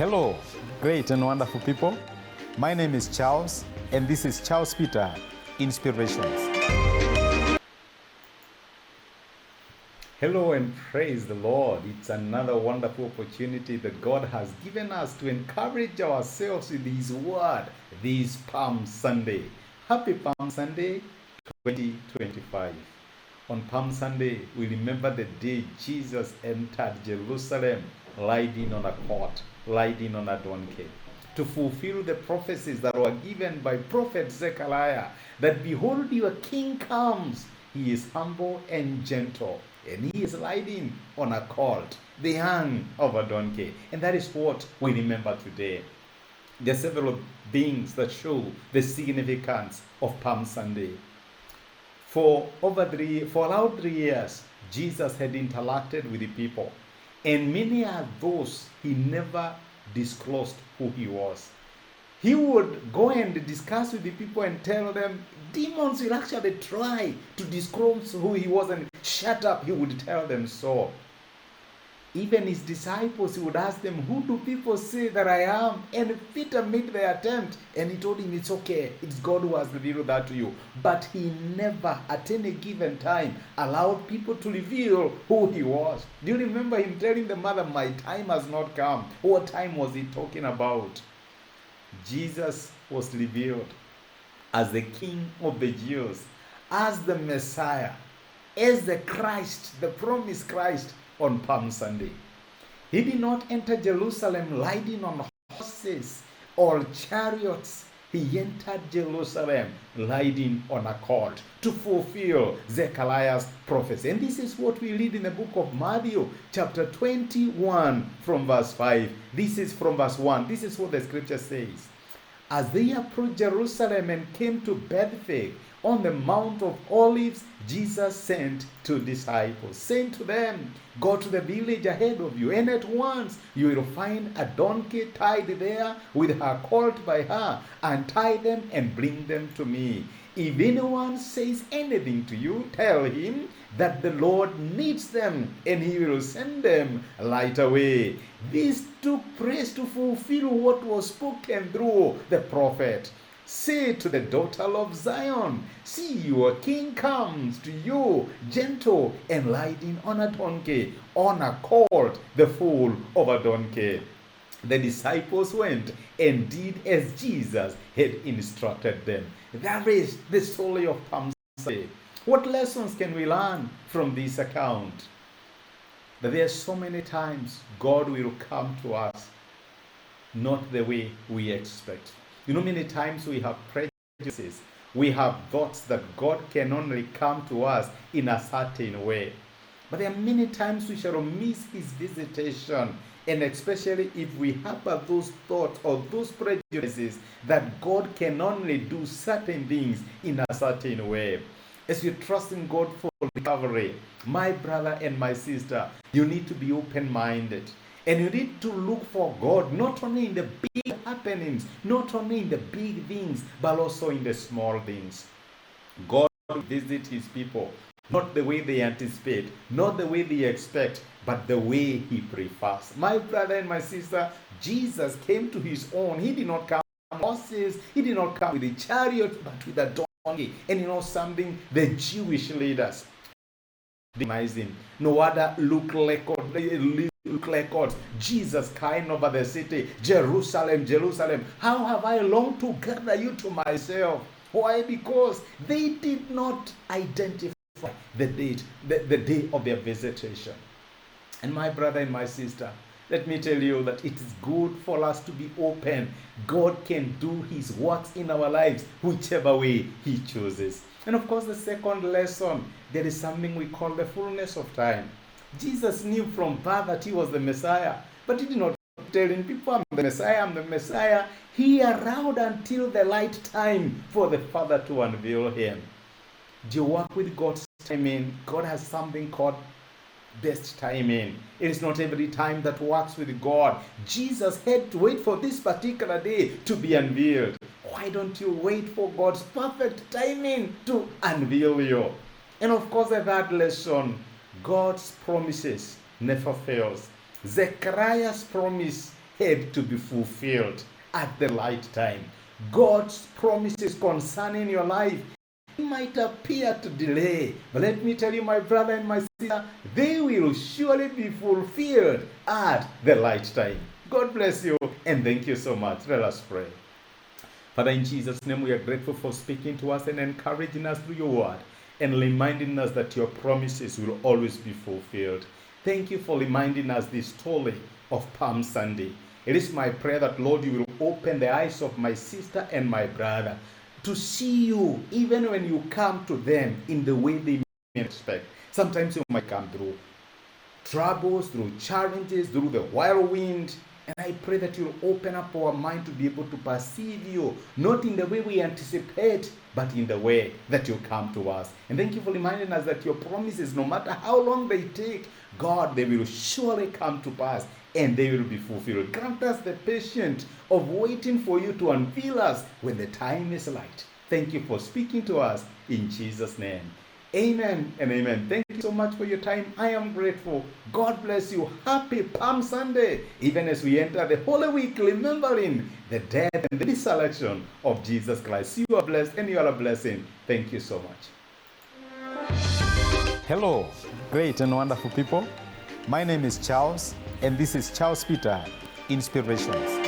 Hello, great and wonderful people. My name is Charles, and this is Charles Peter Inspirations. Hello and praise the Lord. It's another wonderful opportunity that God has given us to encourage ourselves with His Word this Palm Sunday. Happy Palm Sunday 2025. On Palm Sunday, we remember the day Jesus entered Jerusalem riding on a colt, riding on a donkey, to fulfill the prophecies that were given by prophet Zechariah, that behold, your king comes. He is humble and gentle, and he is riding on a colt, the young of a donkey. And that is what we remember today. There are several things that show the significance of Palm Sunday. For around 3 years, Jesus had interacted with the people, and many are those he never disclosed who he was. He would go and discuss with the people and tell them, demons will actually try to disclose who he was, and shut up, he would tell them so. Even his disciples, he would ask them, who do people say that I am? And Peter made the attempt, and he told him, it's okay, it's God who has revealed that to you. But he never, at any given time, allowed people to reveal who he was. Do you remember him telling the mother, my time has not come? What time was he talking about? Jesus was revealed as the King of the Jews, as the Messiah, as the Christ, the promised Christ, on Palm Sunday. He did not enter Jerusalem riding on horses or chariots. He entered Jerusalem riding on a colt to fulfill Zechariah's prophecy. And this is what we read in the book of Matthew, chapter 21, from verse 5. This is from verse 1. This is what the scripture says. As they approached Jerusalem and came to Bethphage on the Mount of Olives, Jesus sent 2 disciples, saying to them, go to the village ahead of you, and at once you will find a donkey tied there with her colt by her. Untie them and bring them to me. If anyone says anything to you, tell him that the Lord needs them, and he will send them right away. This took place to fulfill what was spoken through the prophet. Say to the daughter of Zion, see, your king comes to you, gentle and riding on a donkey, on a colt, the foal of a donkey. The disciples went and did as Jesus had instructed them. That is the story of Palm Sunday. What lessons can we learn from this account? That there are so many times God will come to us not the way we expect. You know, many times we have prejudices. We have thoughts that God can only come to us in a certain way. But there are many times we shall miss his visitation. And especially if we harbor those thoughts or those prejudices that God can only do certain things in a certain way. As you trust in God for recovery, my brother and my sister, you need to be open-minded. And you need to look for God, not only in the big happenings, not only in the big things, but also in the small things. God will visit his people, not the way they anticipate, not the way they expect, but the way he prefers. My brother and my sister, Jesus came to his own. He did not come with horses, he did not come with a chariot, but with a donkey. And you know something? The Jewish leaders demised him. No other look like Jesus crying over the city, Jerusalem, Jerusalem, how have I longed to gather you to myself. Why? Because they did not identify the date, the day of their visitation. And my brother and my sister, let me tell you that it is good for us to be open. God can do his works in our lives whichever way he chooses. And of course, the second lesson, there is something we call the fullness of time. Jesus knew from birth that he was the Messiah, but he did not tell people, I'm the Messiah, I'm the Messiah. He allowed until the right time for the Father to unveil him. Do you work with God's timing? God has something called best timing. It is not every time that works with God. Jesus had to wait for this particular day to be unveiled. Why don't you wait for God's perfect timing to unveil you? And of course, the third lesson, God's promises never fails. Zechariah's promise had to be fulfilled at the right time. God's promises concerning your life might appear to delay, but let me tell you, my brother and my sister, they will surely be fulfilled at the right time. God bless you, and thank you so much. Let us pray. Father, in Jesus' name, we are grateful for speaking to us and encouraging us through your word and reminding us that your promises will always be fulfilled. Thank you for reminding us the story of Palm Sunday. It is my prayer that, Lord, you will open the eyes of my sister and my brother to see you even when you come to them in the way they may expect. Sometimes you might come through troubles, through challenges, through the whirlwind. And I pray that you'll open up our mind to be able to perceive you, not in the way we anticipate, but in the way that you come to us. And thank you for reminding us that your promises, no matter how long they take, God, they will surely come to pass and they will be fulfilled. Grant us the patience of waiting for you to unveil us when the time is right. Thank you for speaking to us in Jesus' name. Amen and amen. Thank you so much for your time. I am grateful. God bless you. Happy Palm Sunday. Even as we enter the Holy Week, remembering the death and the resurrection of Jesus Christ. You are blessed and you are a blessing. Thank you so much. Hello, great and wonderful people. My name is Charles, and this is Charles Peter Inspirations.